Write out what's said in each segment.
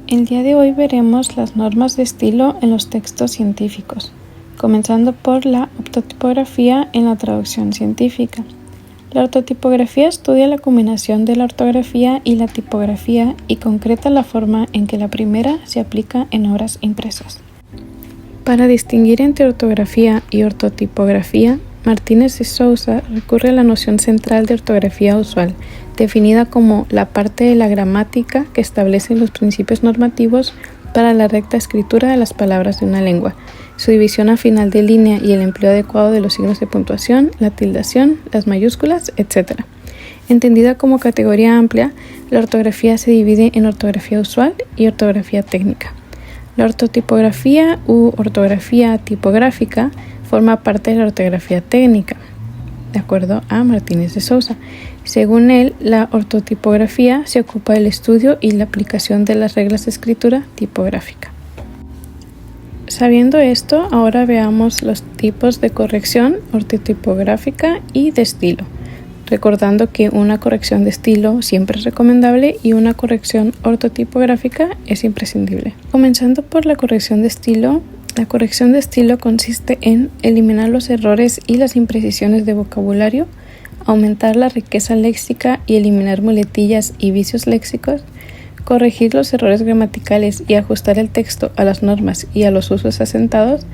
El día de hoy veremos las normas de estilo en los textos científicos, comenzando por la ortotipografía en la traducción científica. La ortotipografía estudia la combinación de la ortografía y la tipografía y concreta la forma en que la primera se aplica en obras impresas. Para distinguir entre ortografía y ortotipografía, Martínez de Sousa recurre a la noción central de ortografía usual, definida como la parte de la gramática que establece los principios normativos para la recta escritura de las palabras de una lengua, su división a final de línea y el empleo adecuado de los signos de puntuación, la tildación, las mayúsculas, etc. Entendida como categoría amplia, la ortografía se divide en ortografía usual y ortografía técnica. La ortotipografía u ortografía tipográfica forma parte de la ortografía técnica, de acuerdo a Martínez de Sousa. Según él, la ortotipografía se ocupa del estudio y la aplicación de las reglas de escritura tipográfica. Sabiendo esto, ahora veamos los tipos de corrección ortotipográfica y de estilo, recordando que una corrección de estilo siempre es recomendable y una corrección ortotipográfica es imprescindible. Comenzando por la corrección de estilo, la corrección de estilo consiste en eliminar los errores y las imprecisiones de vocabulario, aumentar la riqueza léxica y eliminar muletillas y vicios léxicos, corregir los errores gramaticales y ajustar el texto a las normas y a los usos asentados,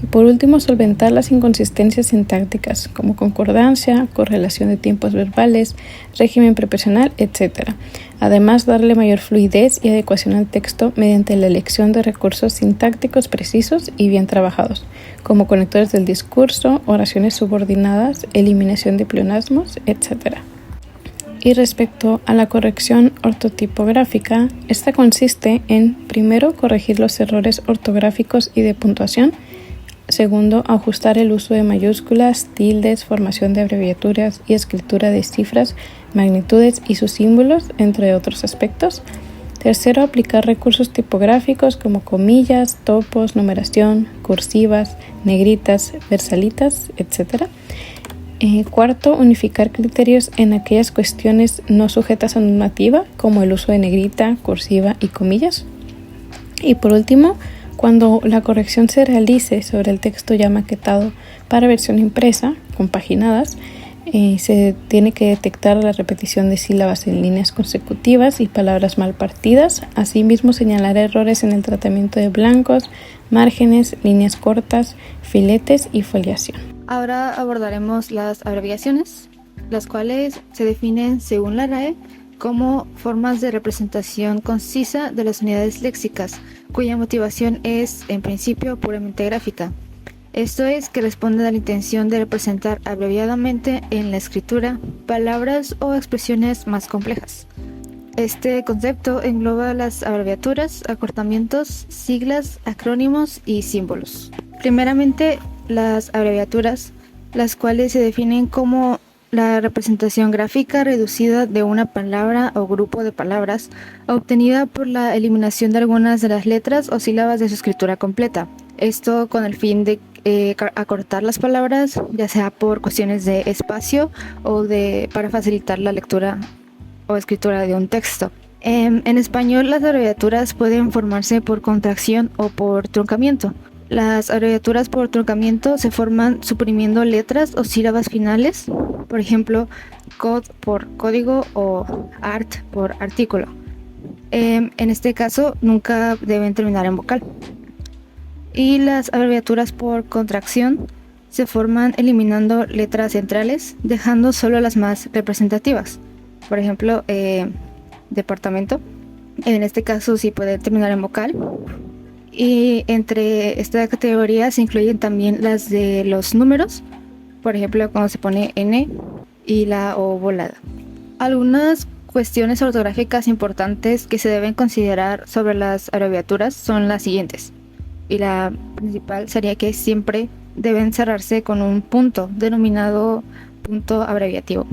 y por último solventar las inconsistencias sintácticas como concordancia, correlación de tiempos verbales, régimen preposicional, etc. Además, darle mayor fluidez y adecuación al texto mediante la elección de recursos sintácticos precisos y bien trabajados, como conectores del discurso, oraciones subordinadas, eliminación de pleonasmos, etc. Y respecto a la corrección ortotipográfica, esta consiste en, primero, corregir los errores ortográficos y de puntuación, segundo, ajustar el uso de mayúsculas, tildes, formación de abreviaturas y escritura de cifras, magnitudes y sus símbolos, entre otros aspectos. Tercero, aplicar recursos tipográficos como comillas, topos, numeración, cursivas, negritas, versalitas, etc. Cuarto, unificar criterios en aquellas cuestiones no sujetas a normativa, como el uso de negrita, cursiva y comillas. Y por último, cuando la corrección se realice sobre el texto ya maquetado para versión impresa, compaginadas, se tiene que detectar la repetición de sílabas en líneas consecutivas y palabras mal partidas. Asimismo, señalar errores en el tratamiento de blancos, márgenes, líneas cortas, filetes y foliación. Ahora abordaremos las abreviaciones, las cuales se definen según la RAE como formas de representación concisa de las unidades léxicas, cuya motivación es, en principio, puramente gráfica. Esto es, que responden a la intención de representar abreviadamente en la escritura palabras o expresiones más complejas. Este concepto engloba las abreviaturas, acortamientos, siglas, acrónimos y símbolos. Primeramente, las abreviaturas, las cuales se definen como la representación gráfica reducida de una palabra o grupo de palabras, obtenida por la eliminación de algunas de las letras o sílabas de su escritura completa. Esto con el fin de acortar las palabras, ya sea por cuestiones de espacio o para facilitar la lectura o escritura de un texto. En español, las abreviaturas pueden formarse por contracción o por truncamiento. Las abreviaturas por truncamiento se forman suprimiendo letras o sílabas finales, por ejemplo, cod por código o art por artículo. En este caso, nunca deben terminar en vocal. Y las abreviaturas por contracción se forman eliminando letras centrales, dejando solo las más representativas. Por ejemplo, departamento. En este caso sí puede terminar en vocal. Y entre esta categoría se incluyen también las de los números, por ejemplo, cuando se pone N y la O volada. Algunas cuestiones ortográficas importantes que se deben considerar sobre las abreviaturas son las siguientes. Y la principal sería que siempre deben cerrarse con un punto, denominado punto abreviativo.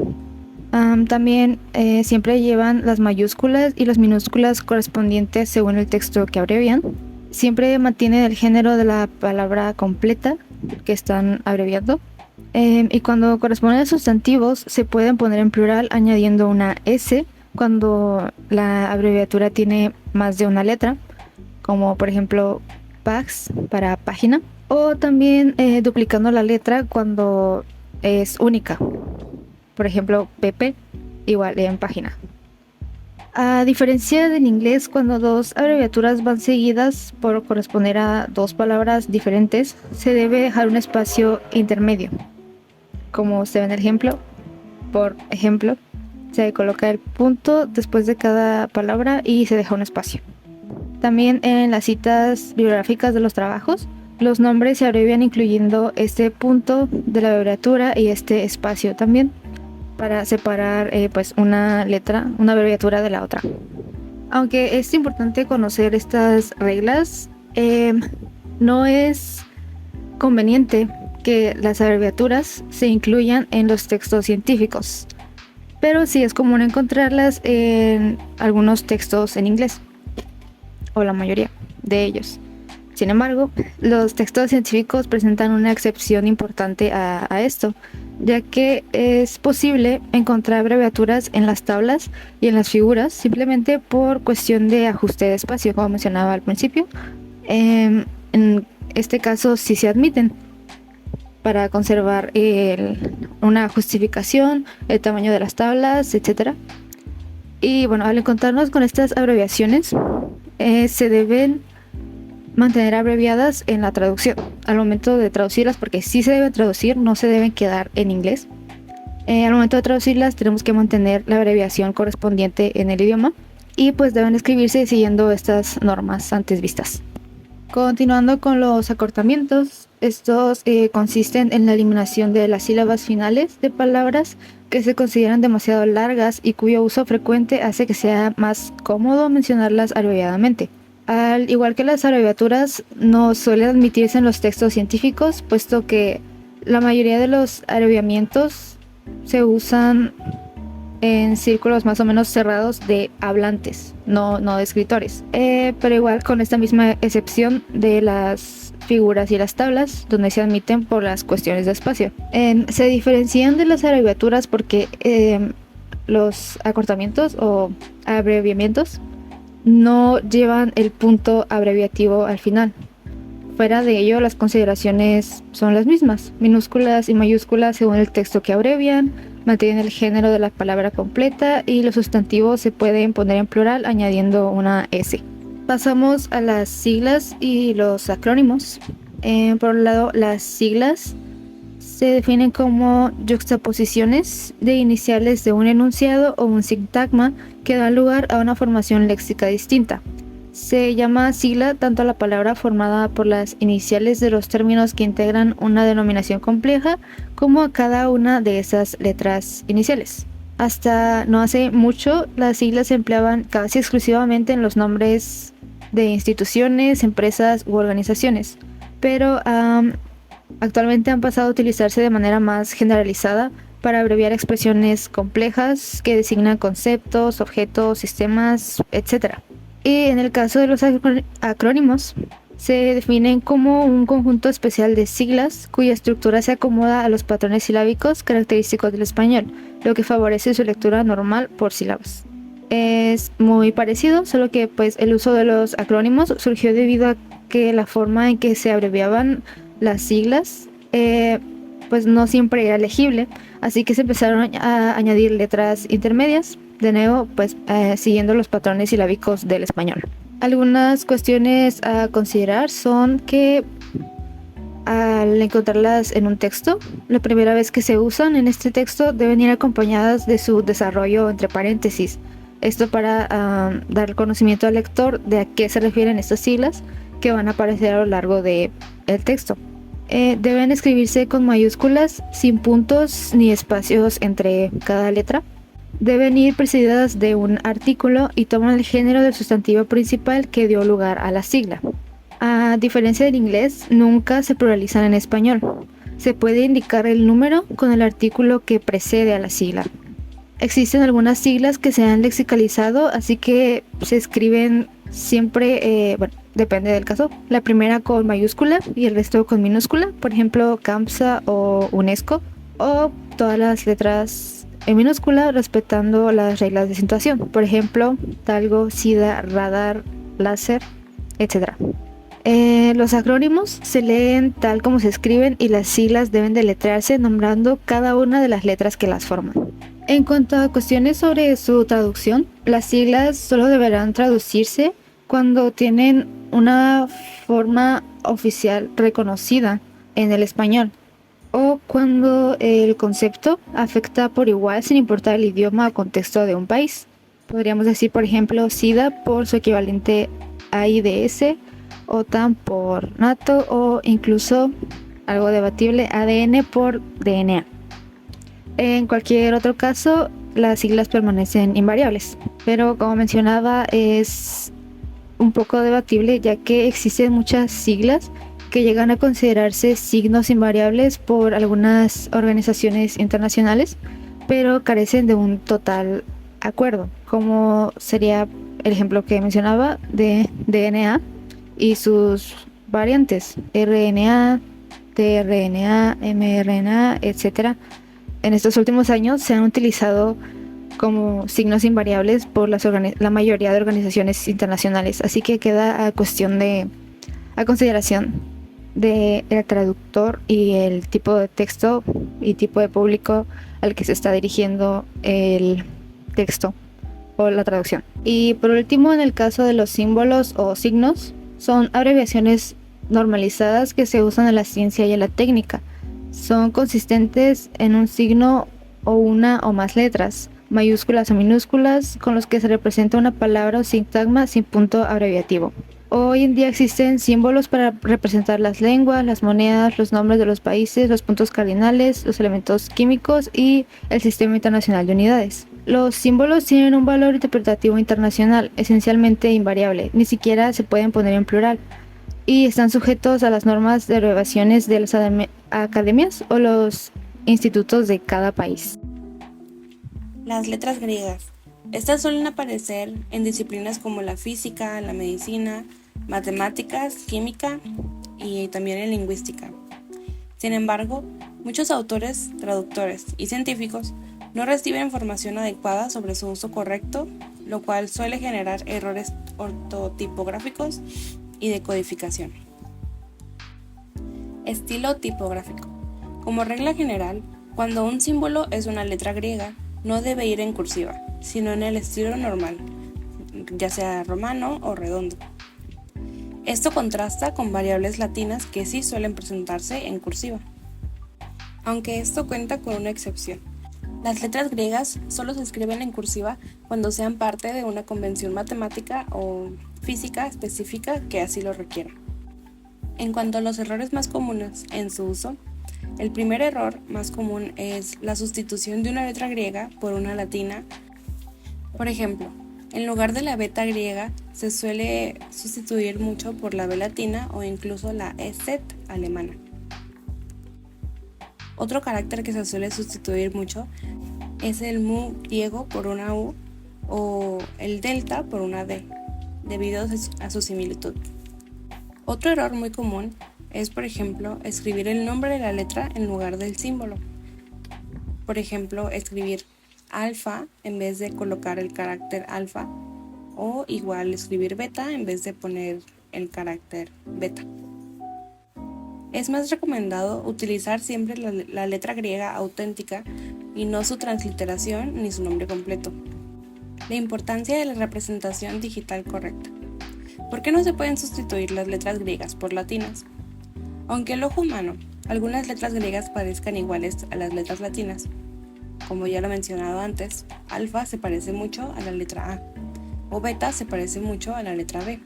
También siempre llevan las mayúsculas y las minúsculas correspondientes según el texto que abrevian. Siempre mantienen el género de la palabra completa que están abreviando. Y cuando corresponden a sustantivos, se pueden poner en plural añadiendo una S cuando la abreviatura tiene más de una letra, como por ejemplo pax para página, o también duplicando la letra cuando es única, por ejemplo pp igual en página. A diferencia del inglés, cuando dos abreviaturas van seguidas por corresponder a dos palabras diferentes, se debe dejar un espacio intermedio. Como se ve en el ejemplo, por ejemplo, se coloca el punto después de cada palabra y se deja un espacio. También en las citas bibliográficas de los trabajos, los nombres se abrevian incluyendo este punto de la abreviatura y este espacio también, para separar pues una letra, una abreviatura de la otra. Aunque es importante conocer estas reglas, no es conveniente que las abreviaturas se incluyan en los textos científicos, pero sí es común encontrarlas en algunos textos en inglés, o la mayoría de ellos. Sin embargo, los textos científicos presentan una excepción importante a esto, ya que es posible encontrar abreviaturas en las tablas y en las figuras simplemente por cuestión de ajuste de espacio, como mencionaba al principio. En este caso sí se admiten para conservar una justificación, el tamaño de las tablas, etc. Y bueno, al encontrarnos con estas abreviaciones, se deben mantener abreviadas en la traducción al momento de traducirlas, porque sí se deben traducir, no se deben quedar en inglés. Al momento de traducirlas tenemos que mantener la abreviación correspondiente en el idioma y pues deben escribirse siguiendo estas normas antes vistas. Continuando con los acortamientos, estos consisten en la eliminación de las sílabas finales de palabras que se consideran demasiado largas y cuyo uso frecuente hace que sea más cómodo mencionarlas abreviadamente. Al igual que las abreviaturas, no suelen admitirse en los textos científicos, puesto que la mayoría de los abreviamientos se usan en círculos más o menos cerrados de hablantes, no de escritores. Pero igual con esta misma excepción de las figuras y las tablas, donde se admiten por las cuestiones de espacio. Se diferencian de las abreviaturas porque los acortamientos o abreviamientos no llevan el punto abreviativo al final. Fuera de ello, las consideraciones son las mismas, minúsculas y mayúsculas según el texto que abrevian, mantienen el género de la palabra completa y los sustantivos se pueden poner en plural añadiendo una S. Pasamos a las siglas y los acrónimos. Por un lado, las siglas se definen como yuxtaposiciones de iniciales de un enunciado o un sintagma que dan lugar a una formación léxica distinta. Se llama sigla tanto a la palabra formada por las iniciales de los términos que integran una denominación compleja como a cada una de esas letras iniciales. Hasta no hace mucho, las siglas se empleaban casi exclusivamente en los nombres de instituciones, empresas u organizaciones, pero actualmente han pasado a utilizarse de manera más generalizada para abreviar expresiones complejas que designan conceptos, objetos, sistemas, etc. Y en el caso de los acrónimos, se definen como un conjunto especial de siglas cuya estructura se acomoda a los patrones silábicos característicos del español, lo que favorece su lectura normal por sílabas. Es muy parecido, solo que pues el uso de los acrónimos surgió debido a que la forma en que se abreviaban las siglas pues no siempre era legible, así que se empezaron a añadir letras intermedias, de nuevo pues siguiendo los patrones silábicos del español. Algunas cuestiones a considerar son que al encontrarlas en un texto, la primera vez que se usan en este texto deben ir acompañadas de su desarrollo entre paréntesis. Esto para dar conocimiento al lector de a qué se refieren estas siglas que van a aparecer a lo largo del texto. Deben escribirse con mayúsculas, sin puntos ni espacios entre cada letra. Deben ir precedidas de un artículo y toman el género del sustantivo principal que dio lugar a la sigla. A diferencia del inglés, nunca se pluralizan en español. Se puede indicar el número con el artículo que precede a la sigla. Existen algunas siglas que se han lexicalizado, así que se escriben siempre, depende del caso, la primera con mayúscula y el resto con minúscula, por ejemplo CAMSA o UNESCO, o todas las letras en minúscula respetando las reglas de acentuación, por ejemplo talgo, sida, radar, láser, etc. Los acrónimos se leen tal como se escriben y las siglas deben deletrearse nombrando cada una de las letras que las forman. En cuanto a cuestiones sobre su traducción, las siglas solo deberán traducirse cuando tienen una forma oficial reconocida en el español o cuando el concepto afecta por igual sin importar el idioma o contexto de un país. Podríamos decir, por ejemplo, SIDA por su equivalente AIDS, OTAN por NATO o incluso, algo debatible, ADN por DNA. En cualquier otro caso, las siglas permanecen invariables, pero como mencionaba, es un poco debatible ya que existen muchas siglas que llegan a considerarse signos invariables por algunas organizaciones internacionales, pero carecen de un total acuerdo, como sería el ejemplo que mencionaba de DNA y sus variantes, RNA, tRNA, mRNA, etc. En estos últimos años se han utilizado como signos invariables por la mayoría de organizaciones internacionales, así que queda a consideración del traductor y el tipo de texto y tipo de público al que se está dirigiendo el texto o la traducción. Y por último, en el caso de los símbolos o signos, son abreviaciones normalizadas que se usan en la ciencia y en la técnica. Son consistentes en un signo o una o más letras, mayúsculas o minúsculas, con los que se representa una palabra o sintagma sin punto abreviativo. Hoy en día existen símbolos para representar las lenguas, las monedas, los nombres de los países, los puntos cardinales, los elementos químicos y el sistema internacional de unidades. Los símbolos tienen un valor interpretativo internacional, esencialmente invariable, ni siquiera se pueden poner en plural, y están sujetos a las normas de abreviaciones de las academias o los institutos de cada país. Las letras griegas. Estas suelen aparecer en disciplinas como la física, la medicina, matemáticas, química y también en lingüística. Sin embargo, muchos autores, traductores y científicos no reciben información adecuada sobre su uso correcto, lo cual suele generar errores ortotipográficos y de codificación. Estilo tipográfico. Como regla general, cuando un símbolo es una letra griega, no debe ir en cursiva, sino en el estilo normal, ya sea romano o redondo. Esto contrasta con variables latinas que sí suelen presentarse en cursiva, aunque esto cuenta con una excepción. Las letras griegas solo se escriben en cursiva cuando sean parte de una convención matemática o física específica que así lo requiera. En cuanto a los errores más comunes en su uso, el primer error más común es la sustitución de una letra griega por una latina. Por ejemplo, en lugar de la beta griega se suele sustituir mucho por la B latina o incluso la EZ alemana. Otro carácter que se suele sustituir mucho es el mu griego por una U o el delta por una D, debido a su similitud. Otro error muy común es, por ejemplo, escribir el nombre de la letra en lugar del símbolo. Por ejemplo, escribir alfa en vez de colocar el carácter alfa, o igual escribir beta en vez de poner el carácter beta. Es más recomendado utilizar siempre la letra griega auténtica y no su transliteración ni su nombre completo. La importancia de la representación digital correcta. ¿Por qué no se pueden sustituir las letras griegas por latinas? Aunque el ojo humano, algunas letras griegas parezcan iguales a las letras latinas, como ya lo he mencionado antes, alfa se parece mucho a la letra A, o beta se parece mucho a la letra B.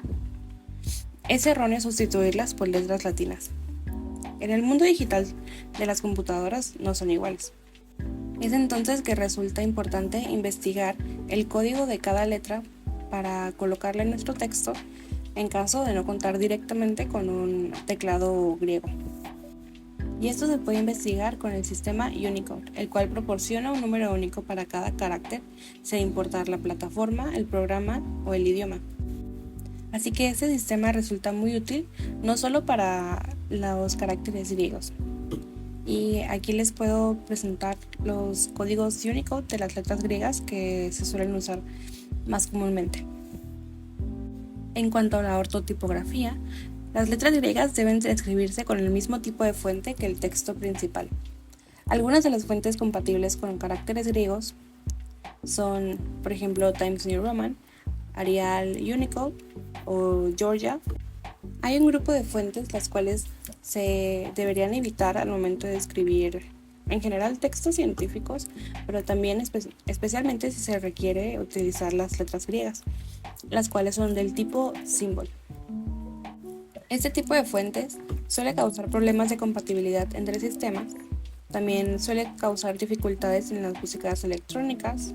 Es erróneo sustituirlas por letras latinas. En el mundo digital de las computadoras no son iguales. Es entonces que resulta importante investigar el código de cada letra para colocarla en nuestro texto en caso de no contar directamente con un teclado griego. Y esto se puede investigar con el sistema Unicode, el cual proporciona un número único para cada carácter, sin importar la plataforma, el programa o el idioma. Así que este sistema resulta muy útil no solo para los caracteres griegos. Y aquí les puedo presentar los códigos Unicode de las letras griegas que se suelen usar más comúnmente. En cuanto a la ortotipografía, las letras griegas deben de escribirse con el mismo tipo de fuente que el texto principal. Algunas de las fuentes compatibles con caracteres griegos son, por ejemplo, Times New Roman, Arial Unicode o Georgia. Hay un grupo de fuentes las cuales se deberían evitar al momento de escribir en general textos científicos, pero también especialmente si se requiere utilizar las letras griegas, las cuales son del tipo symbol. Este tipo de fuentes suele causar problemas de compatibilidad entre sistemas, también suele causar dificultades en las búsquedas electrónicas,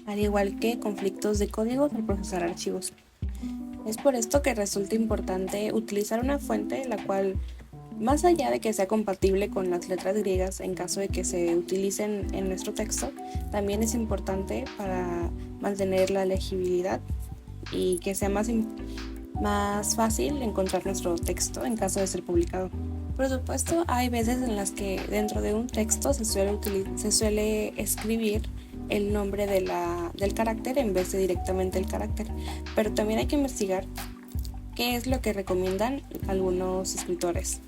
al igual que conflictos de códigos al procesar archivos. Es por esto que resulta importante utilizar una fuente la cual, más allá de que sea compatible con las letras griegas en caso de que se utilicen en nuestro texto, también es importante para mantener la legibilidad y que sea más fácil encontrar nuestro texto en caso de ser publicado. Por supuesto, hay veces en las que dentro de un texto se suele escribir el nombre del carácter en vez de directamente el carácter, pero también hay que investigar qué es lo que recomiendan algunos escritores.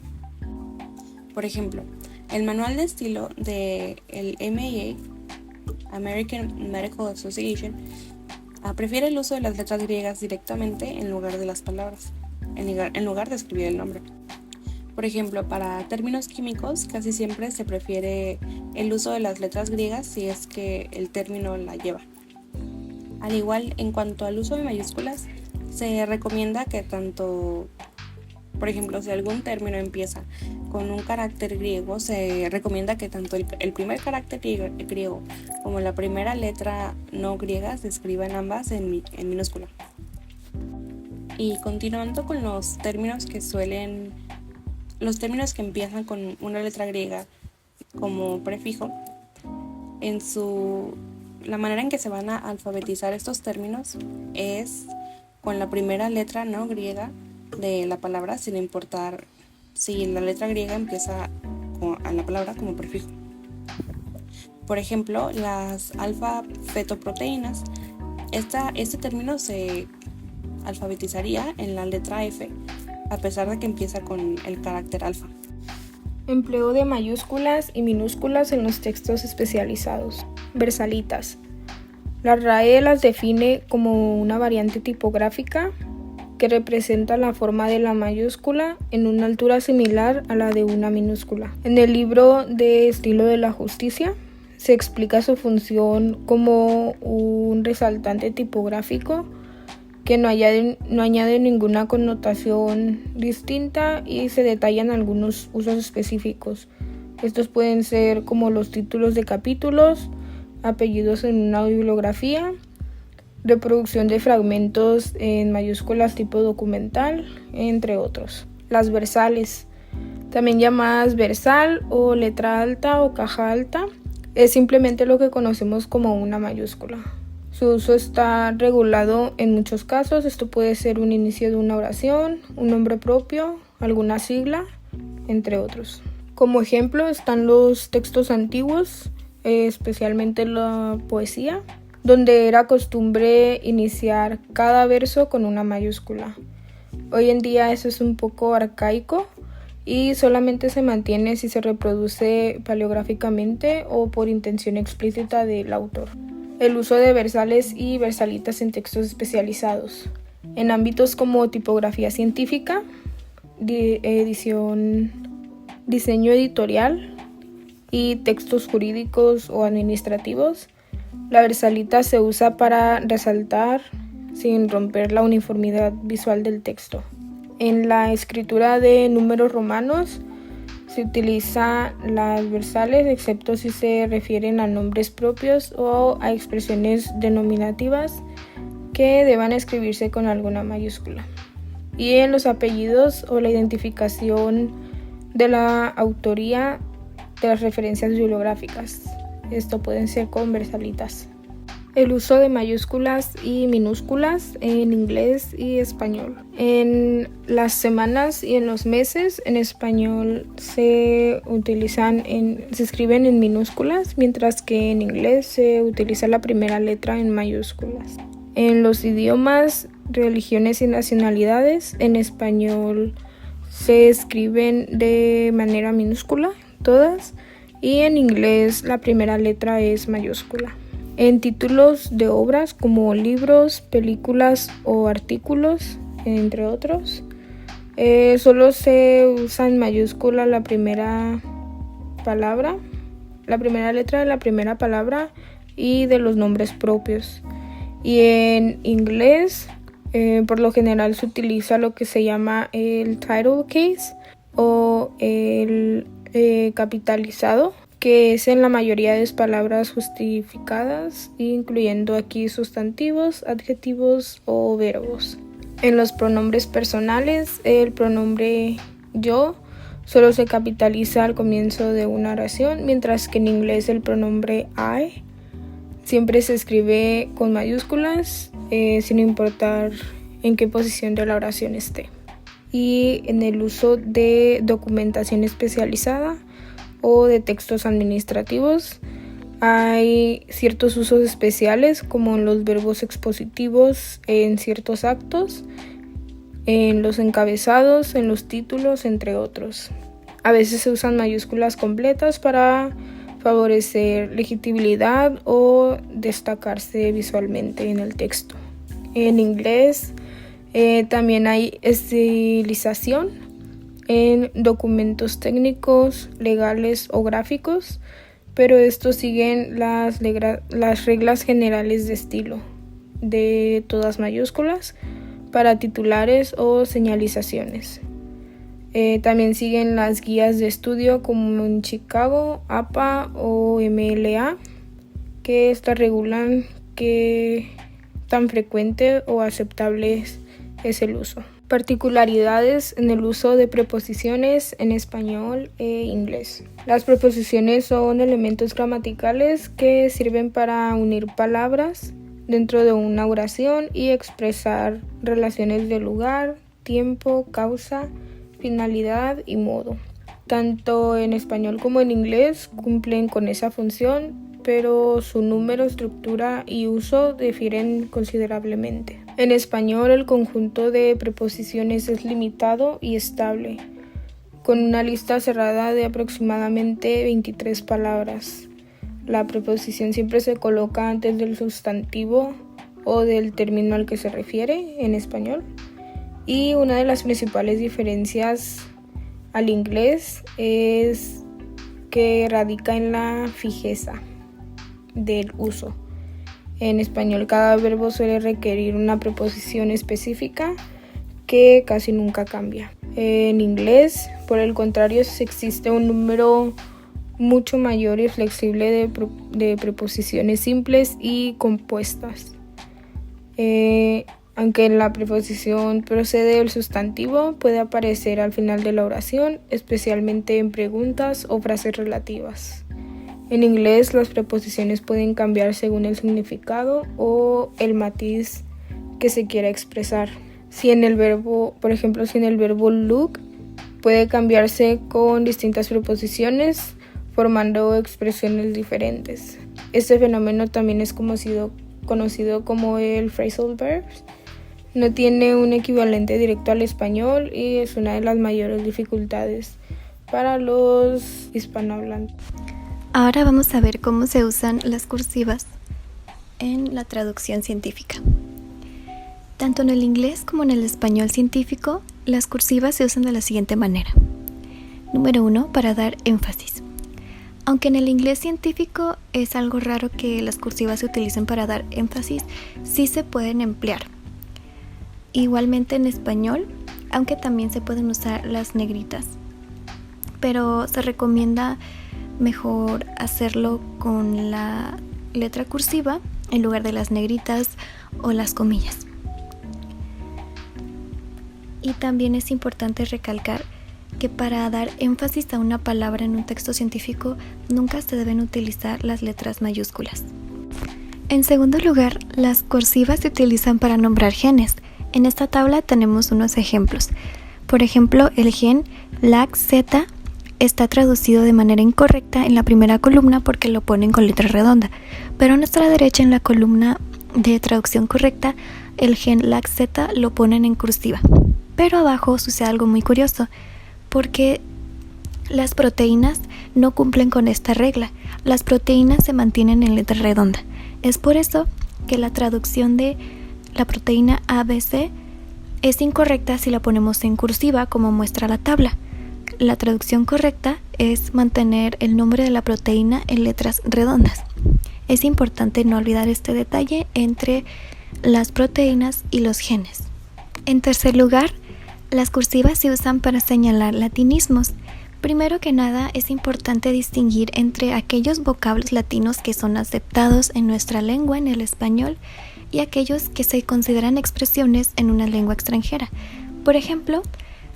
Por ejemplo, el manual de estilo del MAA, American Medical Association, prefiere el uso de las letras griegas directamente en lugar de las palabras, en lugar de escribir el nombre. Por ejemplo, para términos químicos casi siempre se prefiere el uso de las letras griegas si es que el término la lleva. Al igual, en cuanto al uso de mayúsculas, se recomienda que tanto, por ejemplo, si algún término empieza con un carácter griego, se recomienda que tanto el primer carácter griego como la primera letra no griega se escriban ambas en minúscula. Y continuando con los términos que empiezan con una letra griega como prefijo, la manera en que se van a alfabetizar estos términos es con la primera letra no griega de la palabra, sin importar si la letra griega empieza a la palabra como prefijo. Por ejemplo, las alfa-fetoproteínas, este término se alfabetizaría en la letra F, a pesar de que empieza con el carácter alfa. Empleo de mayúsculas y minúsculas en los textos especializados. Versalitas. La RAE las define como una variante tipográfica que representa la forma de la mayúscula en una altura similar a la de una minúscula. En el libro de Estilo de la Justicia se explica su función como un resaltante tipográfico que no añade ninguna connotación distinta y se detallan algunos usos específicos. Estos pueden ser como los títulos de capítulos, apellidos en una bibliografía, reproducción de fragmentos en mayúsculas tipo documental, entre otros. Las versales, también llamadas versal o letra alta o caja alta, es simplemente lo que conocemos como una mayúscula. Su uso está regulado en muchos casos. Esto puede ser un inicio de una oración, un nombre propio, alguna sigla, entre otros. Como ejemplo están los textos antiguos, especialmente la poesía, donde era costumbre iniciar cada verso con una mayúscula. Hoy en día eso es un poco arcaico y solamente se mantiene si se reproduce paleográficamente o por intención explícita del autor. El uso de versales y versalitas en textos especializados. En ámbitos como tipografía científica, diseño editorial y textos jurídicos o administrativos, la versalita se usa para resaltar sin romper la uniformidad visual del texto. En la escritura de números romanos se utiliza las versales, excepto si se refieren a nombres propios o a expresiones denominativas que deban escribirse con alguna mayúscula. Y en los apellidos o la identificación de la autoría de las referencias bibliográficas. Esto pueden ser con versalitas. El uso de mayúsculas y minúsculas en inglés y español. En las semanas y en los meses en español se escriben en minúsculas, mientras que en inglés se utiliza la primera letra en mayúsculas. En los idiomas religiones y nacionalidades. En español se escriben de manera minúscula todas, y en inglés la primera letra es mayúscula. En títulos de obras como libros, películas o artículos, entre otros, solo se usa en mayúscula la primera letra de la primera palabra y de los nombres propios. Y en inglés, por lo general se utiliza lo que se llama el title case o el capitalizado, que es en la mayoría de las palabras justificadas, incluyendo aquí sustantivos, adjetivos o verbos. En los pronombres personales, el pronombre yo solo se capitaliza al comienzo de una oración, mientras que en inglés el pronombre I siempre se escribe con mayúsculas, sin importar en qué posición de la oración esté. Y en el uso de documentación especializada o de textos administrativos, hay ciertos usos especiales, como en los verbos expositivos en ciertos actos, en los encabezados, en los títulos, entre otros. A veces se usan mayúsculas completas para favorecer legibilidad o destacarse visualmente en el texto. En inglés también hay estilización en documentos técnicos, legales o gráficos, pero estos siguen las reglas generales de estilo, de todas mayúsculas, para titulares o señalizaciones. También siguen las guías de estudio como en Chicago, APA o MLA, que estas regulan qué tan frecuente o aceptable es el uso. Particularidades en el uso de preposiciones en español e inglés. Las preposiciones son elementos gramaticales que sirven para unir palabras dentro de una oración y expresar relaciones de lugar, tiempo, causa, finalidad y modo. Tanto en español como en inglés cumplen con esa función, pero su número, estructura y uso difieren considerablemente. En español, el conjunto de preposiciones es limitado y estable, con una lista cerrada de aproximadamente 23 palabras. La preposición siempre se coloca antes del sustantivo o del término al que se refiere en español. Y una de las principales diferencias al inglés es que radica en la fijeza del uso. En español, cada verbo suele requerir una preposición específica que casi nunca cambia. En inglés, por el contrario, existe un número mucho mayor y flexible de preposiciones simples y compuestas. Aunque la preposición procede del sustantivo, puede aparecer al final de la oración, especialmente en preguntas o frases relativas. En inglés, las preposiciones pueden cambiar según el significado o el matiz que se quiera expresar. Si en el verbo look puede cambiarse con distintas preposiciones, formando expresiones diferentes. Este fenómeno también es conocido como el phrasal verb. No tiene un equivalente directo al español y es una de las mayores dificultades para los hispanohablantes. Ahora vamos a ver cómo se usan las cursivas en la traducción científica. Tanto en el inglés como en el español científico, las cursivas se usan de la siguiente manera. Número 1, para dar énfasis. Aunque en el inglés científico es algo raro que las cursivas se utilicen para dar énfasis, sí se pueden emplear. Igualmente en español, aunque también se pueden usar las negritas, pero se recomienda mejor hacerlo con la letra cursiva en lugar de las negritas o las comillas. Y también es importante recalcar que para dar énfasis a una palabra en un texto científico nunca se deben utilizar las letras mayúsculas. En segundo lugar, las cursivas se utilizan para nombrar genes. En esta tabla tenemos unos ejemplos. Por ejemplo, el gen LAC-Z está traducido de manera incorrecta en la primera columna porque lo ponen con letra redonda, pero a nuestra derecha en la columna de traducción correcta el gen LAC-Z lo ponen en cursiva. Pero abajo sucede algo muy curioso, porque las proteínas no cumplen con esta regla. Las proteínas se mantienen en letra redonda. Es por eso que la traducción de la proteína ABC es incorrecta si la ponemos en cursiva, como muestra la tabla. La traducción correcta es mantener el nombre de la proteína en letras redondas. Es importante no olvidar este detalle entre las proteínas y los genes. En tercer lugar, las cursivas se usan para señalar latinismos. Primero que nada, es importante distinguir entre aquellos vocablos latinos que son aceptados en nuestra lengua, en el español, y aquellos que se consideran expresiones en una lengua extranjera. Por ejemplo,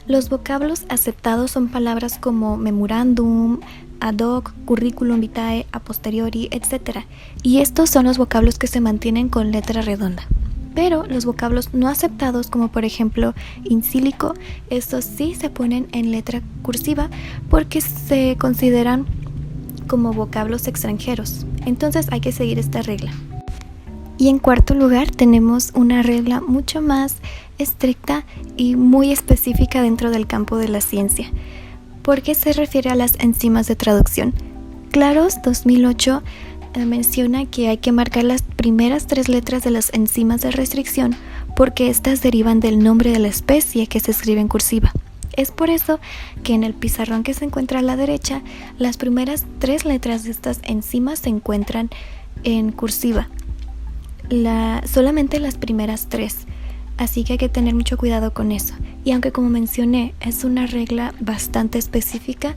los vocablos aceptados son palabras como memorándum, ad hoc, curriculum vitae, a posteriori, etc. Y estos son los vocablos que se mantienen con letra redonda. Pero los vocablos no aceptados, como por ejemplo in silico, estos sí se ponen en letra cursiva porque se consideran como vocablos extranjeros. Entonces hay que seguir esta regla. Y en cuarto lugar tenemos una regla mucho más estricta y muy específica dentro del campo de la ciencia, porque se refiere a las enzimas de traducción. Claros 2008 menciona que hay que marcar las primeras 3 letras de las enzimas de restricción porque estas derivan del nombre de la especie que se escribe en cursiva. Es por eso que en el pizarrón que se encuentra a la derecha, las primeras 3 letras de estas enzimas se encuentran en cursiva. Solamente las primeras 3. Así que hay que tener mucho cuidado con eso. Y aunque, como mencioné, es una regla bastante específica,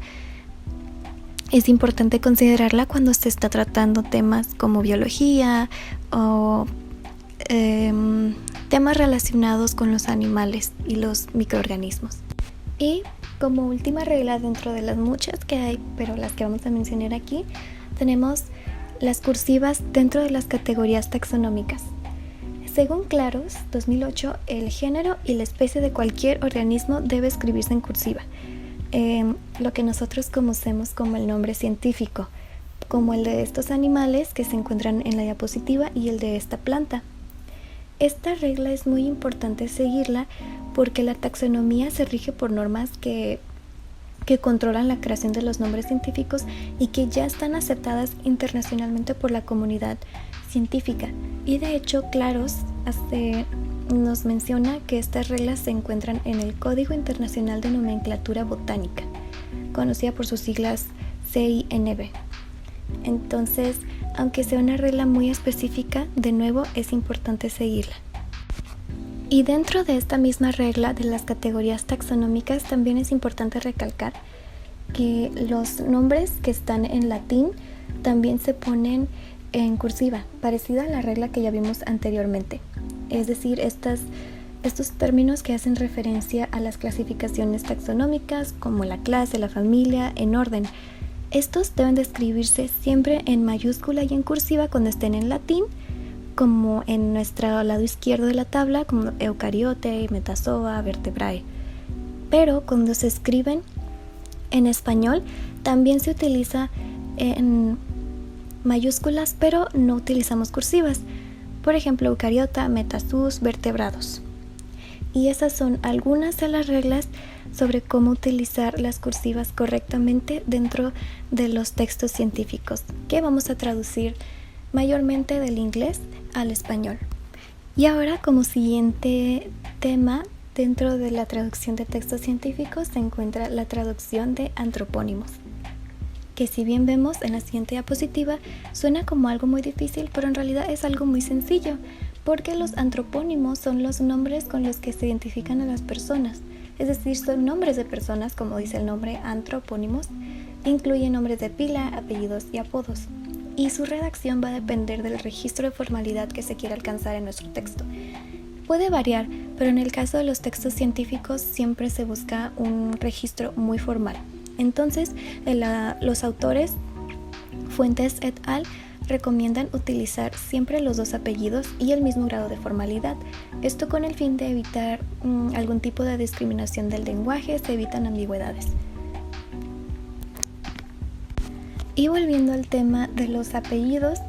es importante considerarla cuando se está tratando temas como biología o temas relacionados con los animales y los microorganismos. Y como última regla dentro de las muchas que hay, pero las que vamos a mencionar aquí, tenemos las cursivas dentro de las categorías taxonómicas. Según Claros 2008, el género y la especie de cualquier organismo debe escribirse en cursiva. Lo que nosotros conocemos como el nombre científico, como el de estos animales que se encuentran en la diapositiva y el de esta planta. Esta regla es muy importante seguirla porque la taxonomía se rige por normas que controlan la creación de los nombres científicos y que ya están aceptadas internacionalmente por la comunidad científica. Y de hecho, Claros nos menciona que estas reglas se encuentran en el Código Internacional de Nomenclatura Botánica, conocida por sus siglas CINB. Entonces, aunque sea una regla muy específica, de nuevo es importante seguirla. Y dentro de esta misma regla de las categorías taxonómicas también es importante recalcar que los nombres que están en latín también se ponen en cursiva, parecida a la regla que ya vimos anteriormente. Es decir, estos términos que hacen referencia a las clasificaciones taxonómicas como la clase, la familia, en orden. Estos deben de escribirse siempre en mayúscula y en cursiva cuando estén en latín, como en nuestro lado izquierdo de la tabla, como eucariote, metazoa, vertebrae. Pero cuando se escriben en español, también se utiliza en mayúsculas, pero no utilizamos cursivas. Por ejemplo, eucariota, metazoos, vertebrados. Y esas son algunas de las reglas sobre cómo utilizar las cursivas correctamente dentro de los textos científicos, que vamos a traducir mayormente del inglés al español. Y ahora, como siguiente tema dentro de la traducción de textos científicos se encuentra la traducción de antropónimos, que si bien vemos en la siguiente diapositiva suena como algo muy difícil, pero en realidad es algo muy sencillo, porque los antropónimos son los nombres con los que se identifican a las personas, es decir, son nombres de personas, como dice el nombre, antropónimos, incluyen nombres de pila, apellidos y apodos. Y su redacción va a depender del registro de formalidad que se quiera alcanzar en nuestro texto. Puede variar, pero en el caso de los textos científicos siempre se busca un registro muy formal. Entonces, los autores, Fuentes et al., recomiendan utilizar siempre los 2 apellidos y el mismo grado de formalidad. Esto con el fin de evitar algún tipo de discriminación del lenguaje, se evitan ambigüedades. Y volviendo al tema de los apellidos,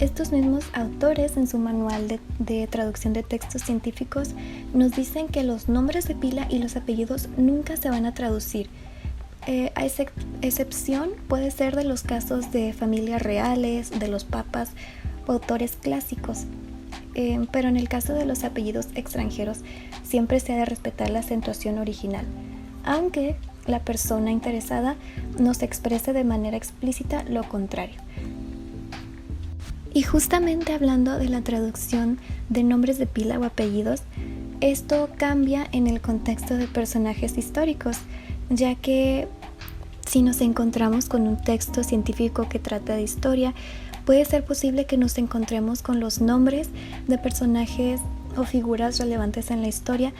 Estos mismos autores en su manual de traducción de textos científicos nos dicen que los nombres de pila y los apellidos nunca se van a traducir. A excepción puede ser de los casos de familias reales, de los papas o autores clásicos. Pero en el caso de los apellidos extranjeros siempre se ha de respetar la acentuación original, aunque la persona interesada nos exprese de manera explícita lo contrario. Y justamente hablando de la traducción de nombres de pila o apellidos, esto cambia en el contexto de personajes históricos, ya que si nos encontramos con un texto científico que trata de historia, puede ser posible que nos encontremos con los nombres de personajes o figuras relevantes en la historia,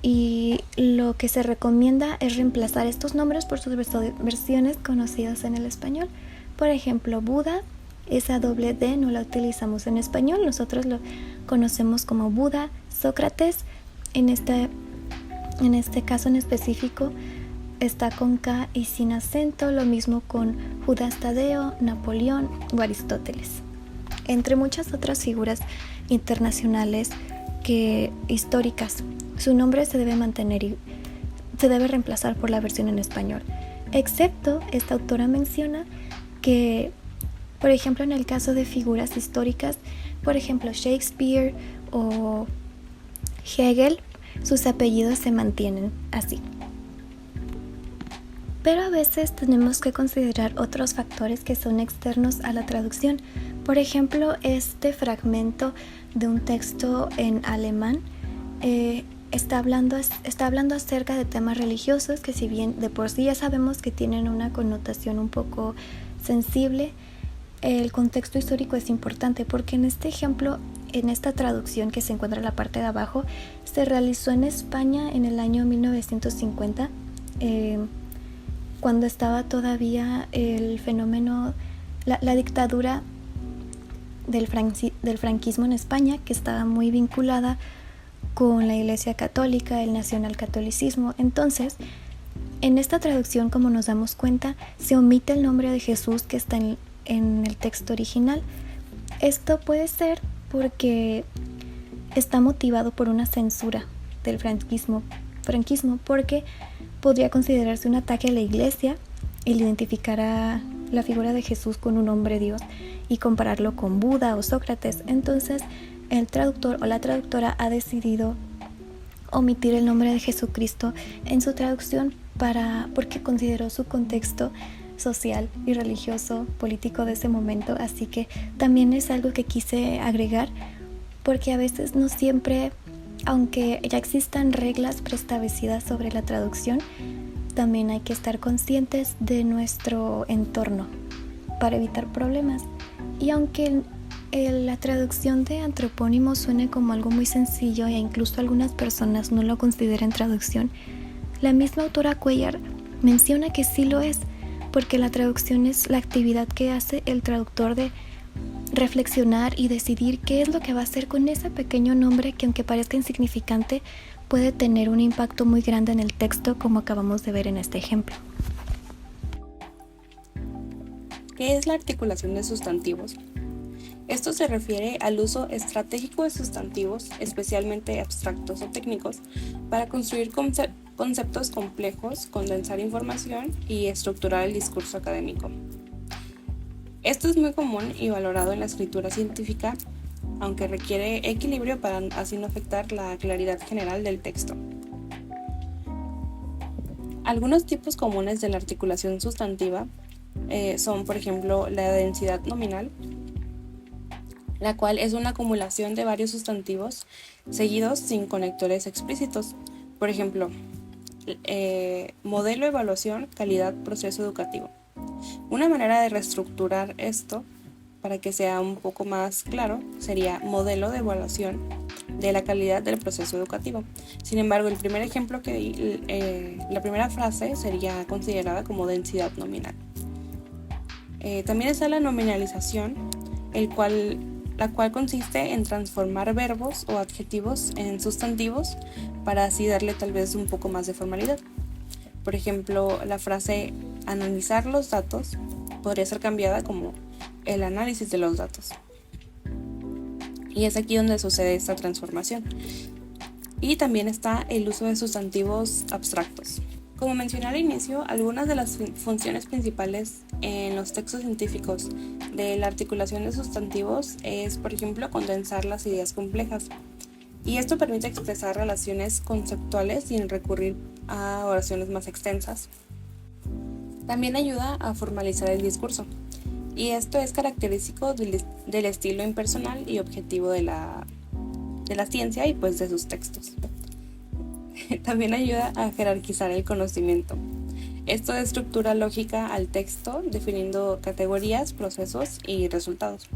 y lo que se recomienda es reemplazar estos nombres por sus versiones conocidas en el español. Por ejemplo, Buda, esa doble D no la utilizamos en español, nosotros lo conocemos como Buda. Sócrates, en este caso en específico, está con K y sin acento, lo mismo con Judas Tadeo, Napoleón o Aristóteles, entre muchas otras figuras internacionales históricas. Su nombre se debe mantener y se debe reemplazar por la versión en español, excepto esta autora menciona que, por ejemplo, en el caso de figuras históricas, por ejemplo Shakespeare o Hegel, sus apellidos se mantienen así. Pero a veces tenemos que considerar otros factores que son externos a la traducción. Por ejemplo, este fragmento de un texto en alemán está hablando acerca de temas religiosos que, si bien de por sí ya sabemos que tienen una connotación un poco sensible, el contexto histórico es importante, porque en este ejemplo, en esta traducción que se encuentra en la parte de abajo, se realizó en España en el año 1950, cuando estaba todavía el fenómeno, la dictadura del franquismo en España, que estaba muy vinculada con la Iglesia Católica, el nacionalcatolicismo. Entonces, en esta traducción, como nos damos cuenta, se omite el nombre de Jesús que está en el texto original. Esto puede ser porque está motivado por una censura del franquismo, porque podría considerarse un ataque a la Iglesia el identificar a la figura de Jesús con un hombre Dios y compararlo con Buda o Sócrates. Entonces, el traductor o la traductora ha decidido omitir el nombre de Jesucristo en su traducción porque consideró su contexto social y religioso, político de ese momento. Así que también es algo que quise agregar, porque a veces no siempre, aunque ya existan reglas preestablecidas sobre la traducción, también hay que estar conscientes de nuestro entorno para evitar problemas. Y aunque la traducción de antropónimo suene como algo muy sencillo e incluso algunas personas no lo consideren traducción, la misma autora Cuellar menciona que sí lo es, porque la traducción es la actividad que hace el traductor de reflexionar y decidir qué es lo que va a hacer con ese pequeño nombre que, aunque parezca insignificante, puede tener un impacto muy grande en el texto, como acabamos de ver en este ejemplo. ¿Qué es la articulación de sustantivos? Esto se refiere al uso estratégico de sustantivos, especialmente abstractos o técnicos, para construir conceptos complejos, condensar información y estructurar el discurso académico. Esto es muy común y valorado en la escritura científica, aunque requiere equilibrio para así no afectar la claridad general del texto. Algunos tipos comunes de la articulación sustantiva son, por ejemplo, la densidad nominal, la cual es una acumulación de varios sustantivos seguidos sin conectores explícitos. Por ejemplo, modelo, evaluación, calidad, proceso educativo. Una manera de reestructurar esto para que sea un poco más claro sería modelo de evaluación de la calidad del proceso educativo. Sin embargo, el primer ejemplo que di, la primera frase sería considerada como densidad nominal. También está la nominalización, la cual consiste en transformar verbos o adjetivos en sustantivos para así darle tal vez un poco más de formalidad. Por ejemplo, la frase analizar los datos podría ser cambiada como el análisis de los datos. Y es aquí donde sucede esta transformación. Y también está el uso de sustantivos abstractos. Como mencioné al inicio, algunas de las funciones principales en los textos científicos de la articulación de sustantivos es, por ejemplo, condensar las ideas complejas. Y esto permite expresar relaciones conceptuales sin recurrir a oraciones más extensas. También ayuda a formalizar el discurso. Y esto es característico del estilo impersonal y objetivo de la ciencia y pues de sus textos. También ayuda a jerarquizar el conocimiento. Esto da estructura lógica al texto, definiendo categorías, procesos y resultados.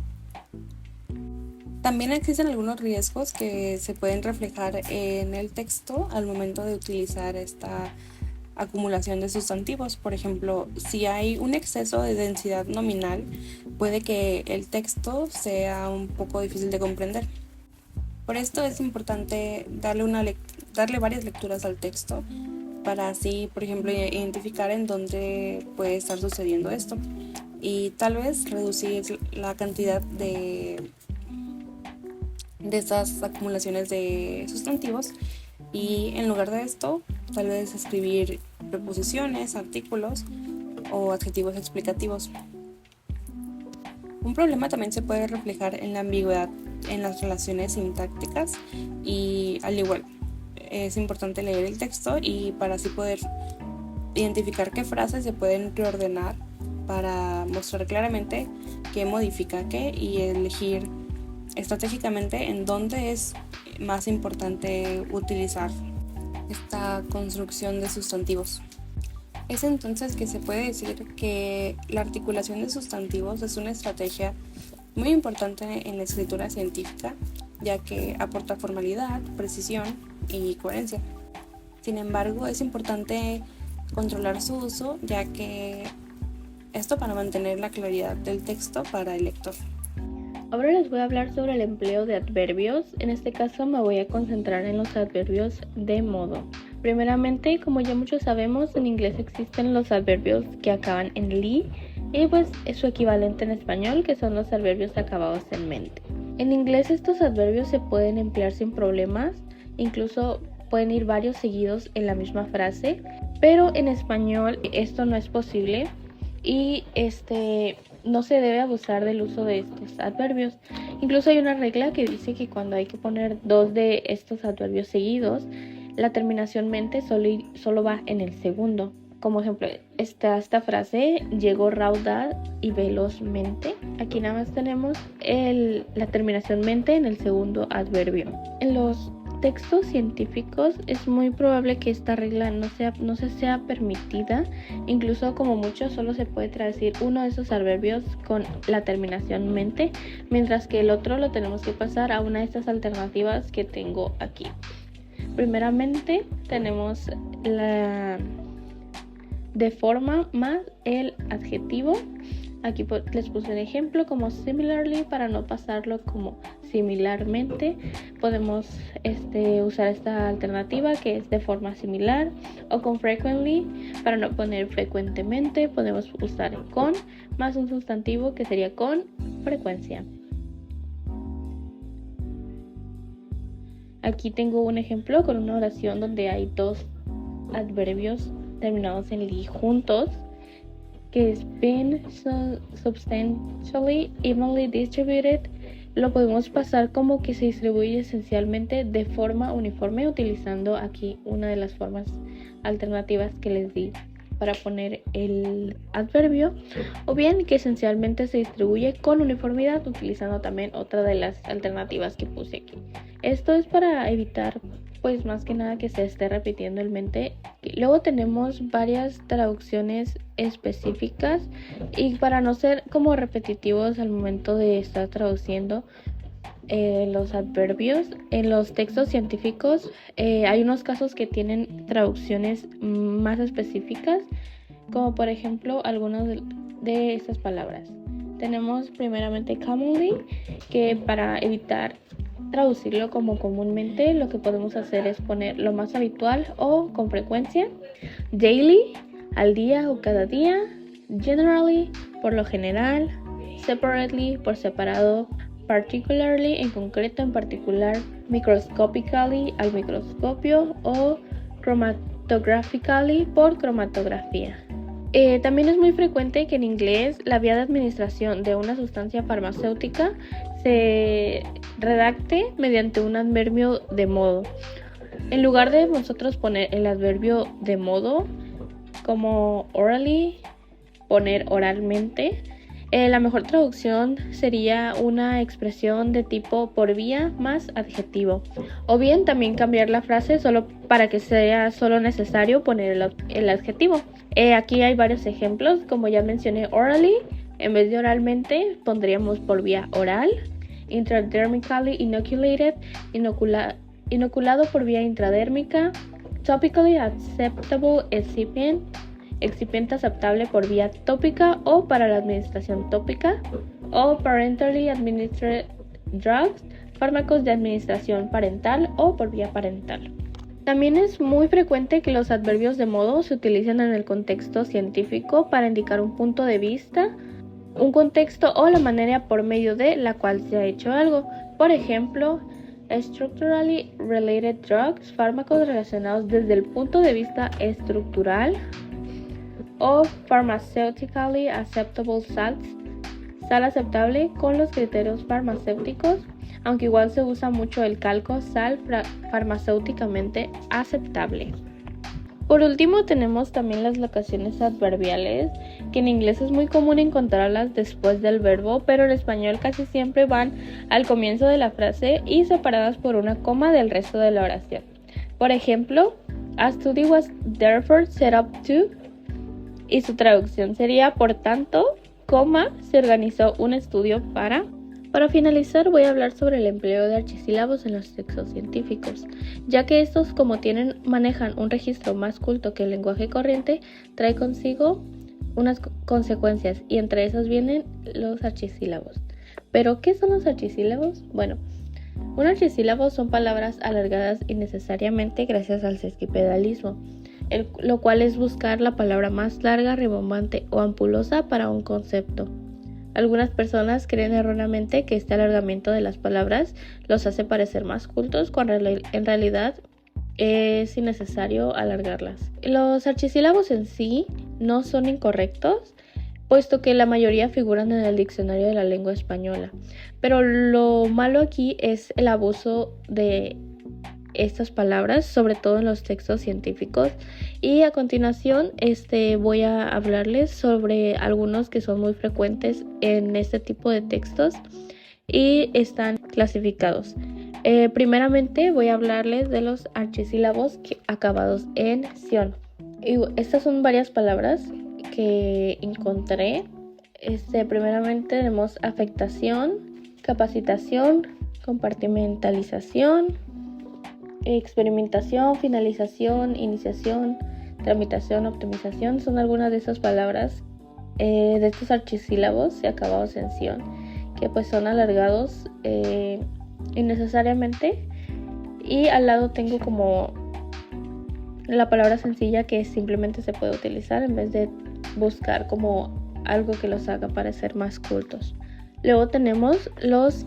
También existen algunos riesgos que se pueden reflejar en el texto al momento de utilizar esta acumulación de sustantivos. Por ejemplo, si hay un exceso de densidad nominal, puede que el texto sea un poco difícil de comprender. Por esto es importante darle varias lecturas al texto para así, por ejemplo, identificar en dónde puede estar sucediendo esto y tal vez reducir la cantidad de estas acumulaciones de sustantivos y en lugar de esto, tal vez escribir preposiciones, artículos o adjetivos explicativos. Un problema también se puede reflejar en la ambigüedad en las relaciones sintácticas y al igual es importante leer el texto y para así poder identificar qué frases se pueden reordenar para mostrar claramente qué modifica qué y elegir estratégicamente en dónde es más importante utilizar esta construcción de sustantivos. Es entonces que se puede decir que la articulación de sustantivos es una estrategia muy importante en la escritura científica, ya que aporta formalidad, precisión y coherencia. Sin embargo, es importante controlar su uso, ya que esto para mantener la claridad del texto para el lector. Ahora les voy a hablar sobre el empleo de adverbios. En este caso me voy a concentrar en los adverbios de modo. Primeramente, como ya muchos sabemos, en inglés existen los adverbios que acaban en li y pues es su equivalente en español, que son los adverbios acabados en mente. En inglés estos adverbios se pueden emplear sin problemas, incluso pueden ir varios seguidos en la misma frase, pero en español esto no es posible y no se debe abusar del uso de estos adverbios. Incluso hay una regla que dice que cuando hay que poner 2 de estos adverbios seguidos, la terminación mente solo va en el segundo. Como ejemplo, esta frase, llegó raudaz y velozmente. Aquí nada más tenemos la terminación mente en el segundo adverbio. En los textos científicos es muy probable que esta regla no se sea permitida. Incluso como mucho solo se puede traducir uno de esos adverbios con la terminación mente, mientras que el otro lo tenemos que pasar a una de estas alternativas que tengo aquí. Primeramente tenemos la de forma más el adjetivo. Aquí les puse un ejemplo como similarly para no pasarlo como similarmente. Podemos usar esta alternativa que es de forma similar, o con frequently para no poner frecuentemente. Podemos usar con más un sustantivo que sería con frecuencia. Aquí tengo un ejemplo con una oración donde hay 2 adverbios terminados en li juntos, que es been substantially evenly distributed. Lo podemos pasar como que se distribuye esencialmente de forma uniforme, utilizando aquí una de las formas alternativas que les di para poner el adverbio, o bien que esencialmente se distribuye con uniformidad, utilizando también otra de las alternativas que puse aquí. Esto es para evitar pues más que nada que se esté repitiendo en mente. Luego tenemos varias traducciones específicas y para no ser como repetitivos al momento de estar traduciendo los adverbios en los textos científicos, hay unos casos que tienen traducciones más específicas, como por ejemplo algunas de estas palabras. Tenemos primeramente commonly, que para evitar traducirlo como comúnmente, lo que podemos hacer es poner lo más habitual o con frecuencia. Daily, al día o cada día. Generally, por lo general. Separately, por separado. particularly, en concreto, en particular, microscopically, al microscopio, o chromatographically, por cromatografía. También es muy frecuente que en inglés la vía de administración de una sustancia farmacéutica se redacte mediante un adverbio de modo. En lugar de nosotros poner el adverbio de modo como orally, poner oralmente, la mejor traducción sería una expresión de tipo por vía más adjetivo. O bien también cambiar la frase solo para que sea solo necesario poner el adjetivo. Aquí hay varios ejemplos, como ya mencioné, orally, en vez de oralmente pondríamos por vía oral, intradermically inoculated, inoculado por vía intradérmica, topically acceptable excipient, excipiente aceptable por vía tópica o para la administración tópica, o parentally administered drugs, fármacos de administración parental o por vía parental. También es muy frecuente que los adverbios de modo se utilicen en el contexto científico para indicar un punto de vista, un contexto o la manera por medio de la cual se ha hecho algo. Por ejemplo, structurally related drugs, fármacos relacionados desde el punto de vista estructural, o pharmaceutically acceptable salts, sal aceptable con los criterios farmacéuticos, aunque igual se usa mucho el calco sal farmacéuticamente aceptable. Por último, tenemos también las locaciones adverbiales, que en inglés es muy común encontrarlas después del verbo, pero en español casi siempre van al comienzo de la frase y separadas por una coma del resto de la oración. Por ejemplo, a study was therefore set up to, y su traducción sería, por tanto, coma, se organizó un estudio para. Para finalizar, voy a hablar sobre el empleo de archisílabos en los textos científicos, ya que estos, como manejan un registro más culto que el lenguaje corriente, trae consigo unas consecuencias, y entre esas vienen los archisílabos. ¿Pero qué son los archisílabos? Bueno, un archisílabo son palabras alargadas innecesariamente gracias al sesquipedalismo, lo cual es buscar la palabra más larga, rimbombante o ampulosa para un concepto. Algunas personas creen erróneamente que este alargamiento de las palabras los hace parecer más cultos, cuando en realidad es innecesario alargarlas. Los archisílabos en sí no son incorrectos, puesto que la mayoría figuran en el diccionario de la lengua española. Pero lo malo aquí es el abuso de estas palabras, sobre todo en los textos científicos, y a continuación voy a hablarles sobre algunos que son muy frecuentes en este tipo de textos y están clasificados. Primeramente voy a hablarles de los archisílabos acabados en ción. Y estas son varias palabras que encontré. Primeramente tenemos afectación, capacitación, compartimentalización, experimentación, finalización, iniciación, tramitación, optimización. Son algunas de esas palabras de estos archisílabos acabados en ción, que pues son alargados innecesariamente, y al lado tengo como la palabra sencilla que simplemente se puede utilizar en vez de buscar como algo que los haga parecer más cultos. Luego tenemos los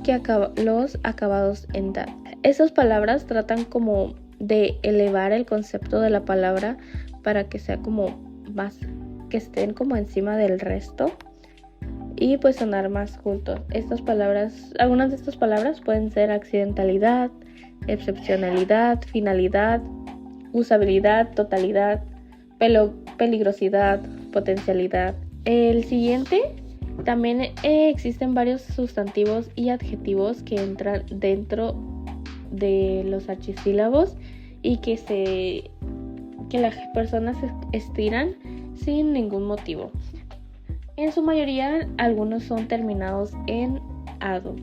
acabados en dad. Esas palabras tratan como de elevar el concepto de la palabra para que sea como más, que estén como encima del resto y pues sonar más cultos. Algunas de estas palabras pueden ser accidentalidad, excepcionalidad, finalidad, usabilidad, totalidad, peligrosidad, potencialidad. El siguiente, también existen varios sustantivos y adjetivos que entran dentro de los archisílabos y que las personas estiran sin ningún motivo. En su mayoría, algunos son terminados en ado.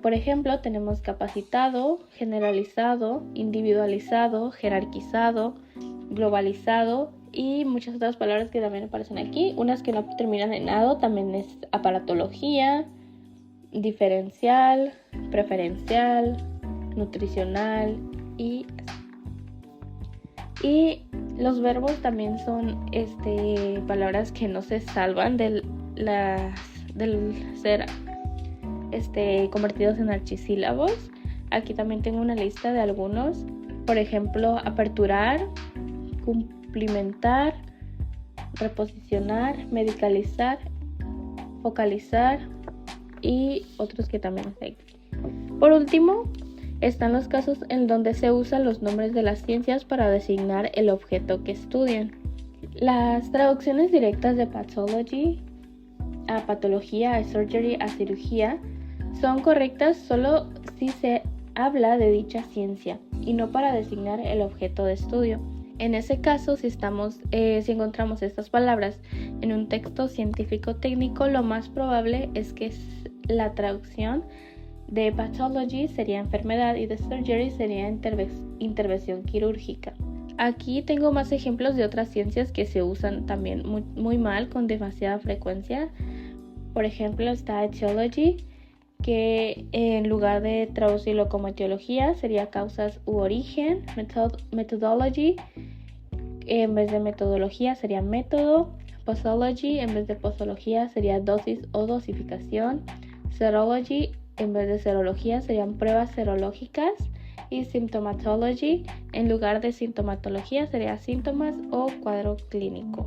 Por ejemplo, tenemos capacitado, generalizado, individualizado, jerarquizado, globalizado y muchas otras palabras que también aparecen aquí. Unas que no terminan en ado también es aparatología, diferencial, preferencial, nutricional y los verbos también son palabras que no se salvan del ser convertidos en archisílabos. Aquí también tengo una lista de algunos. Por ejemplo, aperturar, cumplimentar, reposicionar, medicalizar, focalizar y otros que también hay. Por último, están los casos en donde se usan los nombres de las ciencias para designar el objeto que estudian. Las traducciones directas de pathology a patología, a surgery, a cirugía, son correctas solo si se habla de dicha ciencia y no para designar el objeto de estudio. En ese caso, si encontramos estas palabras en un texto científico técnico, lo más probable es que la traducción de pathology sería enfermedad y de surgery sería intervención quirúrgica. Aquí tengo más ejemplos de otras ciencias que se usan también muy mal, con demasiada frecuencia. Por ejemplo, está etiology, que en lugar de traducirlo como etiología sería causas u origen. Methodology, en vez de metodología sería método. Posology, en vez de posología sería dosis o dosificación. Serology, en vez de serología serían pruebas serológicas. Y symptomatology, en lugar de sintomatología sería síntomas o cuadro clínico.